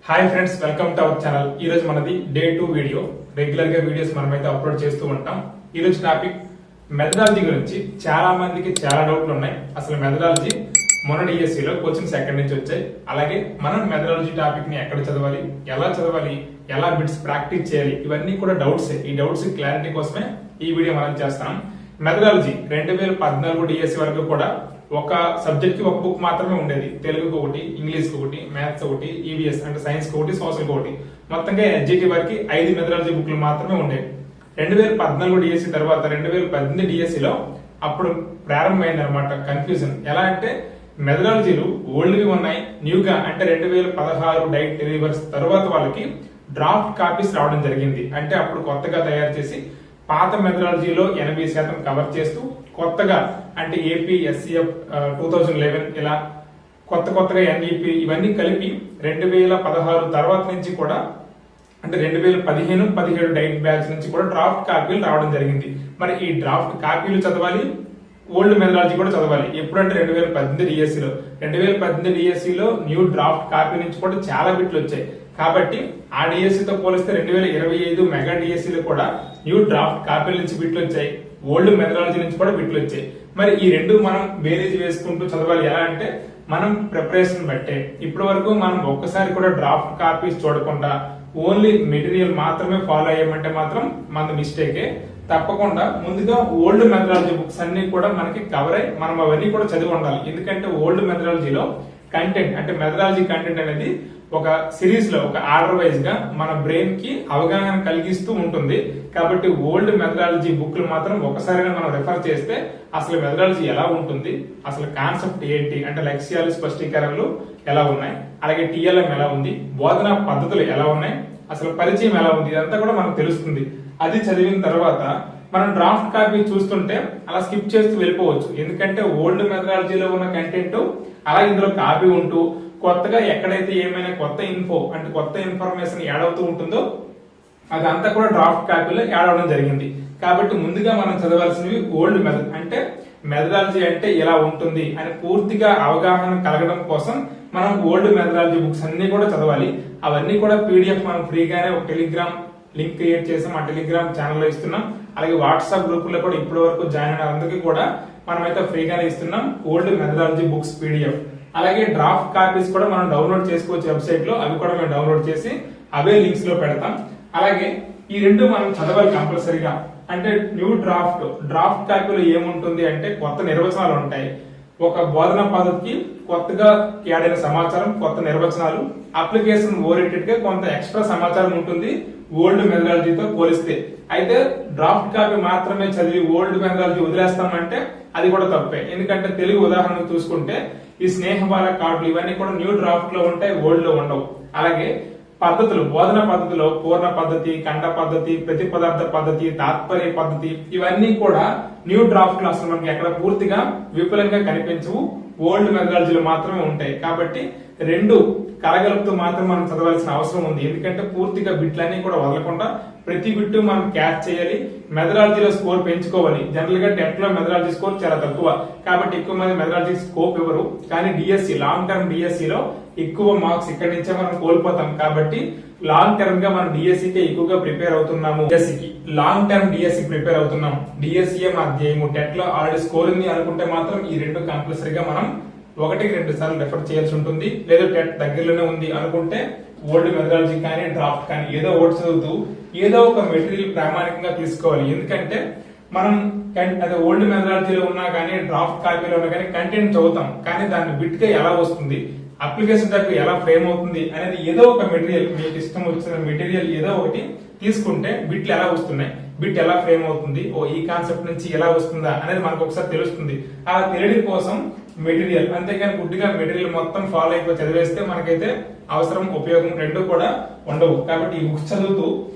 Hi friends, welcome to our channel. ఈ రోజు మనది డే 2 వీడియో. రెగ్యులర్ గా వీడియోస్ మనమైతే అప్లోడ్ చేస్తూ ఉంటాం. ఈ రోజు టాపిక్ మెథడాలజీ గురించి. చాలా మందికి చాలా డౌట్లు ఉన్నాయి. అసలు మెథడాలజీ మొన్న డిఎస్సిలో క్వశ్చన్స్ ఎక్కడి నుంచి వచ్చాయి, అలాగే మనం మెథడాలజీ టాపిక్ ని ఎక్కడ చదవాలి, ఎలా బిట్స్ ప్రాక్టీస్ చేయాలి, ఇవన్నీ కూడా డౌట్స్. ఈ డౌట్స్ క్లారిటీ కోసమే ఈ వీడియో మనం చేస్తాం. మెథడాలజీ 2014 డిఎస్సి వరకు కూడా ఒక సబ్జెక్ట్ కి ఒక బుక్ మాత్రమే ఉండేది. తెలుగుకి ఒకటి, ఇంగ్లీష్ కి ఒకటి, మ్యాథ్స్ ఒకటి, ఈవీఎస్ అంటే సైన్స్ కి ఒకటి, సోషల్ కి ఒకటి. మొత్తంగా ఎస్జిటి వరకు 5 మెథడాలజీ బుక్లు మాత్రమే ఉండేవి. 2014 డిఎస్సి తర్వాత 2018 డిఎస్సిలో అప్పుడు ప్రారంభమైంది అనమాట కన్ఫ్యూజన్. ఎలా అంటే మెథడాలజీలు ఓల్డ్వి ఉన్నాయి, న్యూగా అంటే 2016 డైట్ డెలివర్స్ తర్వాత వాళ్ళకి డ్రాఫ్ట్ కాపీస్ రావడం జరిగింది. అంటే అప్పుడు కొత్తగా తయారు చేసి పాత మెథడాలజీలో 80% కవర్ చేస్తూ కొత్తగా అంటే ఏపీ ఎస్సీఎఫ్ 2011 ఇలా కొత్తగా ఎన్ఈపి ఇవన్నీ కలిపి 2016 తర్వాత నుంచి కూడా అంటే 2015-17 డైట్ బ్యాచ్ నుంచి కూడా డ్రాఫ్ట్ కాపీలు రావడం జరిగింది. మరి ఈ డ్రాఫ్ట్ కాపీలు చదవాలి, ఓల్డ్ మెథడాలజీ కూడా చదవాలి. ఎప్పుడంటే 2018 డిఎస్సిలో 2018 డిఎస్సిలో న్యూ డ్రాఫ్ట్ కాపీ నుంచి కూడా చాలా బిట్లు వచ్చాయి. కాబట్టి ఆ డిఎస్సితో పోలిస్తే 2025 మెగా డిఎస్సిలో కూడా న్యూ డ్రాఫ్ట్ కాపీల నుంచి బిట్లు వచ్చాయి, ఓల్డ్ మెథడాలజీ నుంచి కూడా బిట్లు వచ్చాయి. మరి ఈ రెండు మనం బేరీజ్ వేసుకుంటూ చదవాలి. ఎలా అంటే మనం ప్రిపరేషన్ బట్టే. ఇప్పటి వరకు మనం ఒక్కసారి కూడా డ్రాఫ్ట్ కాపీస్ చూడకుండా ఓన్లీ మెటీరియల్ మాత్రమే ఫాలో అయ్యామంటే మాత్రం మన మిస్టేకే. తప్పకుండా ముందుగా ఓల్డ్ మెథడాలజీ బుక్స్ అన్ని కూడా మనకి కవర్ అయ్యి మనం అవన్నీ కూడా చదివి ఉండాలి. ఎందుకంటే ఓల్డ్ మెథడాలజీలో కంటెంట్ అంటే మెథడాలజీ కంటెంట్ అనేది ఒక సిరీస్ లో ఒక ఆర్డర్ వైజ్ గా మన బ్రెయిన్ కి అవగాహన కలిగిస్తూ ఉంటుంది. కాబట్టి ఓల్డ్ మెథడాలజీ బుక్లు మాత్రం ఒకసారిగా మనం రెఫర్ చేస్తే అసలు మెథడాలజీ ఎలా ఉంటుంది, అసలు కాన్సెప్ట్ ఏంటి అంటే లక్ష్యాలు స్పష్టీకరణలు ఎలా ఉన్నాయి, అలాగే టిఎల్ఎం ఎలా ఉంది, బోధనా పద్ధతులు ఎలా ఉన్నాయి, అసలు పరిచయం ఎలా ఉంది, ఇదంతా కూడా మనకు తెలుస్తుంది. అది చదివిన తర్వాత మనం డ్రాఫ్ట్ కాపీ చూస్తుంటే అలా స్కిప్ చేస్తూ వెళ్ళిపోవచ్చు. ఎందుకంటే ఓల్డ్ మెథడాలజీలో ఉన్న కంటెంట్ అలా ఇందులో కాపీ ఉంటూ కొత్తగా ఎక్కడైతే ఏమైనా కొత్త ఇన్ఫో అంటే కొత్త ఇన్ఫర్మేషన్ యాడ్ అవుతూ ఉంటుందో అదంతా కూడా డ్రాఫ్ట్ కాపీలో యాడ్ అవడం జరిగింది. కాబట్టి ముందుగా మనం చదవాల్సినవి ఓల్డ్ మెథడ్ అంటే మెథడాలజీ అంటే ఎలా ఉంటుంది అని పూర్తిగా అవగాహన కలగడం కోసం మనం ఓల్డ్ మెథడాలజీ బుక్స్ అన్ని కూడా చదవాలి. అవన్నీ కూడా పీడిఎఫ్ మనం ఫ్రీగానే ఒక టెలిగ్రామ్ లింక్ క్రియేట్ చేసాం, ఆ టెలిగ్రామ్ ఛానల్లో ఇస్తున్నాం. అలాగే వాట్సాప్ గ్రూపుల్లో కూడా ఇప్పటి వరకు జాయిన్ అయిన అందరికీ కూడా మనమైతే ఫ్రీగానే ఇస్తున్నాం ఓల్డ్ మెథడాలజీ బుక్స్ పీడిఎఫ్. అలాగే డ్రాఫ్ట్ కాపీస్ కూడా మనం డౌన్లోడ్ చేసుకోవచ్చు వెబ్సైట్ లో. అవి కూడా మేము డౌన్లోడ్ చేసి అవే లింక్స్ లో పెడతాం. అలాగే ఈ రెండు మనం చదవాలి కంపల్సరీగా. అంటే న్యూ డ్రాఫ్ట్ కాపీలో ఏముంటుంది అంటే కొత్త నిర్వచనాలు ఉంటాయి. ఒక బోధనా పద్ధతికి కొత్తగా యాడ్ అయిన సమాచారం, కొత్త నిర్వచనాలు, అప్లికేషన్ ఓరియంటెడ్ గా కొంత ఎక్స్ట్రా సమాచారం ఉంటుంది ఓల్డ్ మెథడాలజీతో పోలిస్తే. అయితే డ్రాఫ్ట్ కాపీ మాత్రమే చదివి ఓల్డ్ మెథడాలజీ వదిలేస్తామంటే అది కూడా తప్పే. ఎందుకంటే తెలుగు ఉదాహరణ చూసుకుంటే ఈ స్నేహబాల కార్డులు ఇవన్నీ కూడా న్యూ డ్రాఫ్ట్ లో ఉంటాయి, ఓల్డ్ లో ఉండవు. అలాగే పద్ధతులు, బోధన పద్ధతిలో పూర్ణ పద్ధతి, ఖండ పద్ధతి, ప్రతిపదార్థ పద్ధతి, తాత్పర్య పద్ధతి ఇవన్నీ కూడా న్యూ డ్రాఫ్ట్ లో అసలు మనకి ఎక్కడ పూర్తిగా విపులంగా కనిపించవు, ఓల్డ్ మెథడాలజీలో మాత్రమే ఉంటాయి. కాబట్టి రెండు కలగలుపుతూ మాత్రం మనం చదవాల్సిన అవసరం ఉంది. ఎందుకంటే పూర్తిగా బిట్లన్నీ కూడా వదలకుండా ప్రతి బిట్టు మనం క్యాచ్ చేయాలి. మెథడాలజీలో స్కోర్ పెంచుకోవాలి. జనరల్ గా టెట్ లో మెథడాలజీ స్కోర్ చాలా తక్కువ, కాబట్టి ఎక్కువ మంది మెథడాలజీ స్కోప్ ఇవ్వరు. కానీ డిఎస్సి లాంగ్ టర్మ్ డిఎస్సిలో ఎక్కువ మార్క్స్ ఇక్కడి నుంచే మనం కోల్పోతాం. కాబట్టి లాంగ్ టర్మ్ గా మనం డిఎస్సికి ఎక్కువగా ప్రిపేర్ అవుతున్నాము. డిఎస్సికి లాంగ్ టర్మ్ డిఎస్సి ప్రిపేర్ అవుతున్నాం. డిఎస్సిఏ మా ధ్యేయము. టెట్ లో ఆల్రెడీ స్కోర్ ఉంది అనుకుంటే మాత్రం ఈ రెండు కంపల్సరీగా మనం 1-2 సార్లు రెఫర్ చేయాల్సి ఉంటుంది. లేదా టెట్ దగ్గరలోనే ఉంది అనుకుంటే ఓల్డ్ మెథడాలజీ కానీ డ్రాఫ్ట్ కానీ ఏదో ఒకటి చదువుతూ ఏదో ఒక మెటీరియల్ ప్రామాణికంగా తీసుకోవాలి. ఎందుకంటే మనం అదే ఓల్డ్ మెథడాలజీలో ఉన్నా కానీ డ్రాఫ్ట్ కాపీలో ఉన్నా కానీ కంటెంట్ చదువుతాం, కానీ దాన్ని బిట్ గా ఎలా వస్తుంది, అప్లికేషన్ టైప్ ఎలా ఫ్రేమ్ అవుతుంది అనేది ఏదో ఒక మెటీరియల్, మీకు ఇష్టం వచ్చిన మెటీరియల్ ఏదో ఒకటి తీసుకుంటే బిట్లు ఎలా వస్తున్నాయి, బిట్ ఎలా ఫ్రేమ్ అవుతుంది, ఈ కాన్సెప్ట్ నుంచి ఎలా వస్తుందా అనేది మనకు ఒకసారి తెలుస్తుంది. అలా తెలియడం కోసం మెటీరియల్, అంతేకాని గుడ్డిగా మెటీరియల్ మొత్తం ఫాలో అయిపోయి చదివేస్తే మనకైతే అవసరం ఉపయోగం రెండు కూడా ఉండవు. కాబట్టి ఈ బుక్స్ చదువుతూ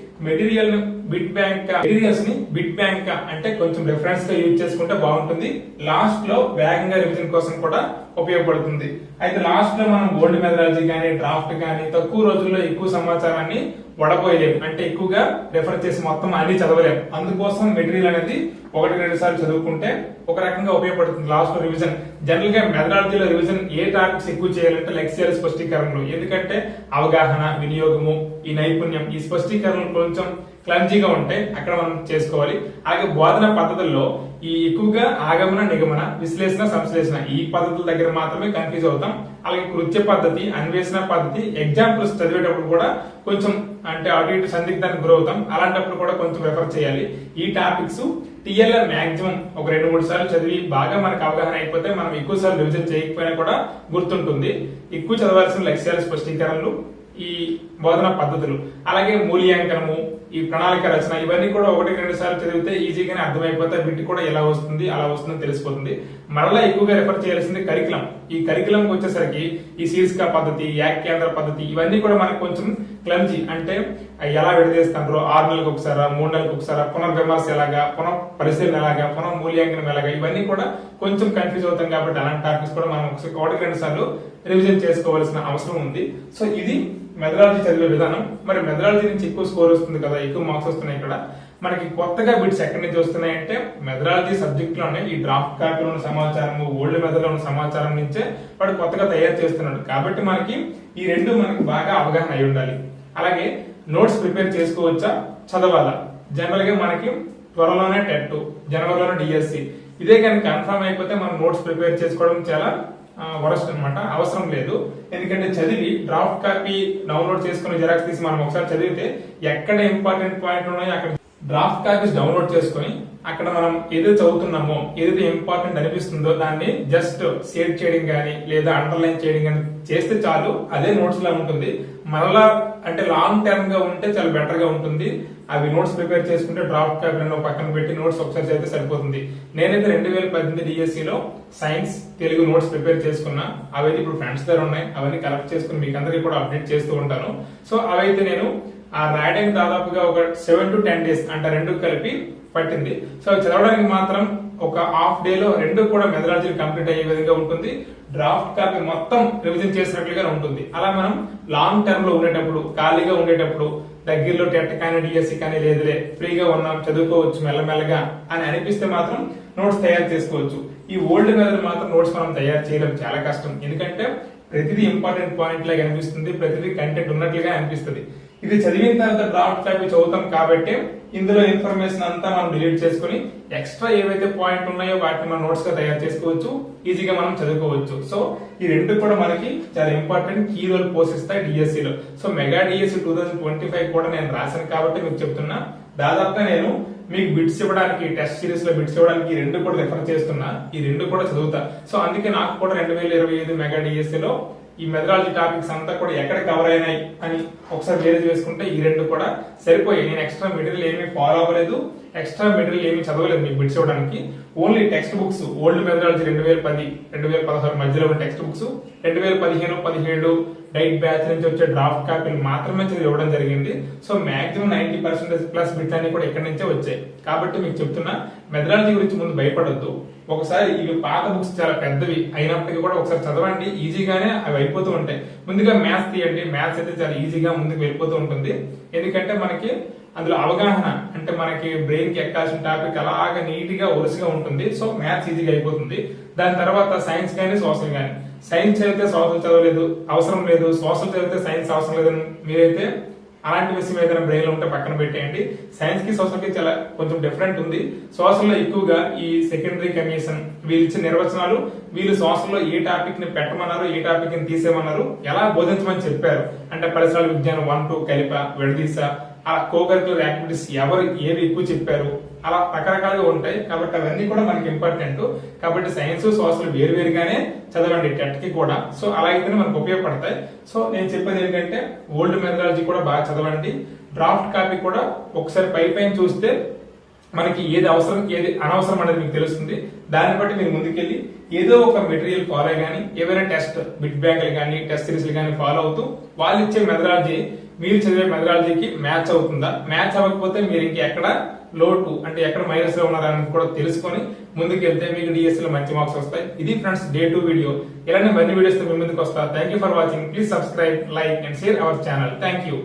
మెటీరియల్ మెటీరియల్స్ ని బిట్ బ్యాంక్ అంటే కొంచెం రిఫరెన్స్ గా యూజ్ చేసుకుంటే బాగుంటుంది. లాస్ట్ లో వేగంగా రివిజన్ కోసం కూడా ఉపయోగపడుతుంది. అయితే లాస్ట్ లో మనం ఓల్డ్ మెథడాలజీ కానీ డ్రాఫ్ట్ కానీ తక్కువ రోజుల్లో ఎక్కువ సమాచారాన్ని వడపోయలేము, అంటే ఎక్కువగా రెఫర్ చేసి మొత్తం అన్ని చదవలేము. అందుకోసం మెటీరియల్ అనేది 1-2 సార్లు చదువుకుంటే ఒక రకంగా ఉపయోగపడుతుంది లాస్ట్ లో రివిజన్. జనరల్ గా మెథడాలజీలో రివిజన్ ఏ టాపిక్స్ ఎక్కువ చేయాలంటే లక్ష్యాల స్పష్టీకరణలు, ఎందుకంటే అవగాహన, వినియోగము, ఈ నైపుణ్యం, ఈ స్పష్టీకరణలు కొంచెం క్లమ్జీగా ఉంటే అక్కడ మనం చేసుకోవాలి. అలాగే బోధన పద్ధతుల్లో ఈ ఎక్కువగా ఆగమన, నిగమన, విశ్లేషణ, సంశ్లేషణ ఈ పద్ధతుల దగ్గర మాత్రమే కన్ఫ్యూజ్ అవుతాం. అలాగే కృత్య పద్ధతి, అన్వేషణ పద్ధతి ఎగ్జాంపుల్స్ చదివేటప్పుడు కూడా కొంచెం అంటే అటు ఇటు సందిగ్ధానికి గురవుతాం. అలాంటప్పుడు కూడా కొంచెం రెఫర్ చేయాలి. ఈ టాపిక్స్ టీఎల్ఆర్ మాక్సిమం ఒక 2-3 సార్లు చదివి బాగా మనకు అవగాహన అయిపోతే మనం ఎక్కువ సార్లు రివిజన్ చేయకపోయినా కూడా గుర్తుంటుంది. ఎక్కువ చదవాల్సిన లక్ష్యాల స్పష్టీకరణలు, ఈ బోధన పద్ధతులు, అలాగే మూల్యాంకనము, ఈ ప్రణాళిక రచన ఇవన్నీ కూడా 1-2 సార్లు చదివితే ఈజీగానే అర్థమైపోతే వీటి కూడా ఎలా వస్తుంది అలా వస్తుందని తెలిసిపోతుంది. మరలా ఎక్కువగా రెఫర్ చేయాల్సింది కరికులం. ఈ కరికులం వచ్చేసరికి ఈ శీర్షిక పద్ధతి, యాక్ కేంద్ర పద్ధతి ఇవన్నీ కూడా మనకు కొంచెం క్లమ్జీ, అంటే ఎలా విడదీస్తారో 6 నెలలకు ఒకసారా, 3 నెలలకు ఒకసారా, పునర్విమర్శ ఎలాగా, పునః పరిశీలన ఎలాగా, పునః మూల్యాంకనం ఎలాగా, ఇవన్నీ కూడా కొంచెం కన్ఫ్యూజ్ అవుతాం. కాబట్టి అలాంటి టాపిక్స్ కూడా మనం 1-2 సార్లు రివిజన్ చేసుకోవాల్సిన అవసరం ఉంది. సో ఇది మెథడాలజీ చదివే విధానం. మరి మెథడాలజీ నుంచి ఎక్కువ స్కోర్ వస్తుంది కదా, ఎక్కువ మార్క్స్ వస్తున్నాయి. ఇక్కడ మనకి కొత్తగా బిట్స్ ఎక్కడి నుంచి వస్తున్నాయంటే మెథడాలజీ సబ్జెక్ట్ లోనే ఈ డ్రాఫ్ట్ కాపీలో ఉన్న సమాచారం, ఓల్డ్ మెథడ్ లో ఉన్న సమాచారం నుంచే వాడు కొత్తగా తయారు చేస్తున్నాడు. కాబట్టి మనకి ఈ రెండు మనకి బాగా అవగాహన అయి ఉండాలి. అలాగే నోట్స్ ప్రిపేర్ చేసుకోవచ్చా, చదవాలా? జనరల్ గా మనకి త్వరలోనే టెట్, జనవరిలోనే డిఎస్సి, ఇదే కానీ కన్ఫర్మ్ అయిపోతే మనం నోట్స్ ప్రిపేర్ చేసుకోవడం చాలా వరస్ట్ అనమాట, అవసరం లేదు. ఎందుకంటే చదివి డ్రాఫ్ట్ కాపీ డౌన్లోడ్ చేసుకుని జిరాక్స్ తీసి మనం ఒకసారి చదివితే ఎక్కడ ఇంపార్టెంట్ పాయింట్ ఉన్నాయో అక్కడ డ్రాఫ్ట్ కాపీస్ డౌన్లోడ్ చేసుకుని అక్కడ మనం ఏదైతే చదువుతున్నామో, ఏదైతే ఇంపార్టెంట్ అనిపిస్తుందో దాన్ని జస్ట్ షేర్ చేయడం కానీ లేదా అండర్లైన్ చేయడం కానీ చేస్తే చాలు, అదే నోట్స్ లా ఉంటుంది. మరలా అంటే లాంగ్ టర్మ్ గా ఉంటే చాలా బెటర్ గా ఉంటుంది. అవి నోట్స్ ప్రిపేర్ చేసుకుంటే డ్రాఫ్ట్ కాపీ పక్కన పెట్టి నోట్స్ ఒకసారి చదివితే సరిపోతుంది. నేనైతే 2018 డిఎస్సి లో సైన్స్, తెలుగు నోట్స్ ప్రిపేర్ చేసుకున్నా. అవైతే ఇప్పుడు ఫ్రెండ్స్ దగ్గర ఉన్నాయి, అవన్నీ కలెక్ట్ చేసుకుని మీకు అందరికీ కూడా అప్డేట్ చేస్తూ ఉంటాను. సో అవైతే నేను ఆ రాయడానికి దాదాపుగా ఒక 7 to 10 days అంటే రెండు కలిపి పట్టింది. సో చదవడానికి మాత్రం ఒక హాఫ్ డే లో రెండు కూడా మెథడాలజీ కంప్లీట్ అయ్యే విధంగా ఉంటుంది. డ్రాఫ్ట్ కాపీ మొత్తం రివిజన్ చేసినట్లుగా ఉంటుంది. అలా మనం లాంగ్ టర్మ్ లో ఉండేటప్పుడు, ఖాళీగా ఉండేటప్పుడు, దగ్గరలో టెట్ కానీ డిఎస్సి కానీ లేదులే ఫ్రీగా ఉన్నాం చదువుకోవచ్చు మెల్లమెల్లగా అని అనిపిస్తే మాత్రం నోట్స్ తయారు చేసుకోవచ్చు. ఈ ఓల్డ్ మెథడ్ మాత్రం నోట్స్ మనం తయారు చేయడం చాలా కష్టం. ఎందుకంటే ప్రతిదీ ఇంపార్టెంట్ పాయింట్ లాగా అనిపిస్తుంది, ప్రతిదీ కంటెంట్ ఉన్నట్లుగా అనిపిస్తుంది. ఇది చదివిన తర్వాత డ్రాఫ్ట్ కాపీ చదువుతాం కాబట్టి ఇందులో ఇన్ఫర్మేషన్ అంతా మనం డిలీట్ చేసుకుని ఎక్స్ట్రా ఏవైతే పాయింట్ ఉన్నాయో వాటిని మనం నోట్స్ గా తయారు చేసుకోవచ్చు, ఈజీగా మనం చదువుకోవచ్చు. సో ఈ రెండు కూడా మనకి చాలా ఇంపార్టెంట్ కీ రోల్ పోషిస్తాయి డిఎస్సి లో. సో మెగా డిఎస్సి 2025 కూడా నేను రాశాను కాబట్టి మీకు చెప్తున్నా. దాదాపుగా నేను మీకు బిట్స్ ఇవ్వడానికి, టెస్ట్ సిరీస్ లో బిట్స్ ఇవ్వడానికి ఈ రెండు కూడా రిఫర్ చేస్తున్నా, ఈ రెండు కూడా చదువుతా. సో అందుకే నాకు కూడా 2025 మెగా డిఎస్సి లో ఈ మెథడాలజీ టాపిక్స్ అంతా కూడా ఎక్కడ కవర్ అయినాయి అని ఒకసారి వేరే చేసుకుంటే ఈ రెండు కూడా సరిపోయాయి. నేను ఎక్స్ట్రా మెటీరియల్ ఏమీ ఫాలో అవ్వలేదు, ఎక్స్ట్రా మెటీరియల్ ఏమీ చదవలేదు మీకు బిట్స్ ఇవ్వడానికి. Only text books, old methodology 2010, 2016 మధ్యలో ఉన్న టెక్స్ట్ బుక్స్, 2015, 17 డైట్ బ్యాచ్ నుంచి వచ్చే డ్రాఫ్ట్ కాపీలు మాత్రమే ఇవ్వడం జరిగింది. సో మాక్సిమం 90% ప్లస్ బిట్స్ అన్ని కూడా ఇక్కడి నుంచే వచ్చాయి. కాబట్టి మీకు చెప్తున్నా, మెథడాలజీ గురించి ముందు భయపడొద్దు. ఒకసారి ఇవి పాత బుక్స్ చాలా పెద్దవి అయినప్పటికీ కూడా ఒకసారి చదవండి, ఈజీగానే అవి అయిపోతూ ఉంటాయి. ముందుగా మ్యాథ్స్ తీయండి, మ్యాథ్స్ అయితే చాలా ఈజీగా ముందుకు వెళ్ళిపోతూ ఉంటుంది. ఎందుకంటే మనకి అందులో అవగాహన, అంటే మనకి బ్రెయిన్ కి ఎక్కాల్సిన టాపిక్ అలాగా నీట్ గా వరుసగా ఉంటుంది. సో మ్యాథ్స్ ఈజీగా అయిపోతుంది. దాని తర్వాత సైన్స్ కానీ సోషల్ కానీ, సైన్స్ చదివితే సోషల్ చదవలేదు అవసరం లేదు, సోషల్ చదివితే సైన్స్ అవసరం లేదని మీరైతే అలాంటి విషయం ఏదైనా బ్రెయిన్ లో ఉంటే పక్కన పెట్టేయండి. సైన్స్ కి సోషల్ కి చాలా కొంచెం డిఫరెంట్ ఉంది. సోషల్ లో ఎక్కువగా ఈ సెకండరీ కమిషన్ వీళ్ళు ఇచ్చిన నిర్వచనాలు, వీళ్ళు సోషల్ లో ఏ టాపిక్ ని పెట్టమన్నారు, ఏ టాపిక్ ని తీసేమన్నారు, ఎలా బోధించమని చెప్పారు, అంటే పరిసరాల విజ్ఞానం 1, 2 కలిప, విడదీస, ఆ కోకరికులర్ యాక్టివిటీస్ ఎవరు ఏవి ఎక్కువ చెప్పారు, అలా రకరకాలుగా ఉంటాయి. కాబట్టి అవన్నీ కూడా మనకి ఇంపార్టెంట్. కాబట్టి సైన్స్, సోషల్ వేరువేరుగానే చదవండి టెట్ కి కూడా. సో అలా అయితేనే మనకు ఉపయోగపడతాయి. సో నేను చెప్పేది ఏంటంటే ఓల్డ్ మెథడాలజీ కూడా బాగా చదవండి. డ్రాఫ్ట్ కాపీ కూడా ఒకసారి పైన చూస్తే మనకి ఏది అవసరం ఏది అనవసరం అనేది మీకు తెలుస్తుంది. దాన్ని బట్టి మీరు ముందుకెళ్ళి ఏదో ఒక మెటీరియల్ ఫాలో కానీ, ఏవైనా టెస్ట్ బిట్ బ్యాంకులు కానీ, టెస్ట్ సిరీస్లు కానీ ఫాలో అవుతూ వాళ్ళు ఇచ్చే మెథడాలజీ మీరు చదివే మెథడాలజీకి మ్యాచ్ అవుతుందా, మ్యాచ్ అవ్వకపోతే మీరు ఇంకెక్కడ లోటు అంటే ఎక్కడ మైనస్ లో ఉన్నారని కూడా తెలుసుకొని ముందుకు వెళ్తే మీకు డిఎస్సి లో మంచి మార్క్స్ వస్తాయి. ఇది ఫ్రెండ్స్ డే 2 వీడియో. ఇలానే మరిన్ని వీడియోస్ తో మీ ముందుకు వస్తా. Thank you for watching. Please subscribe, like and share our channel. Thank you.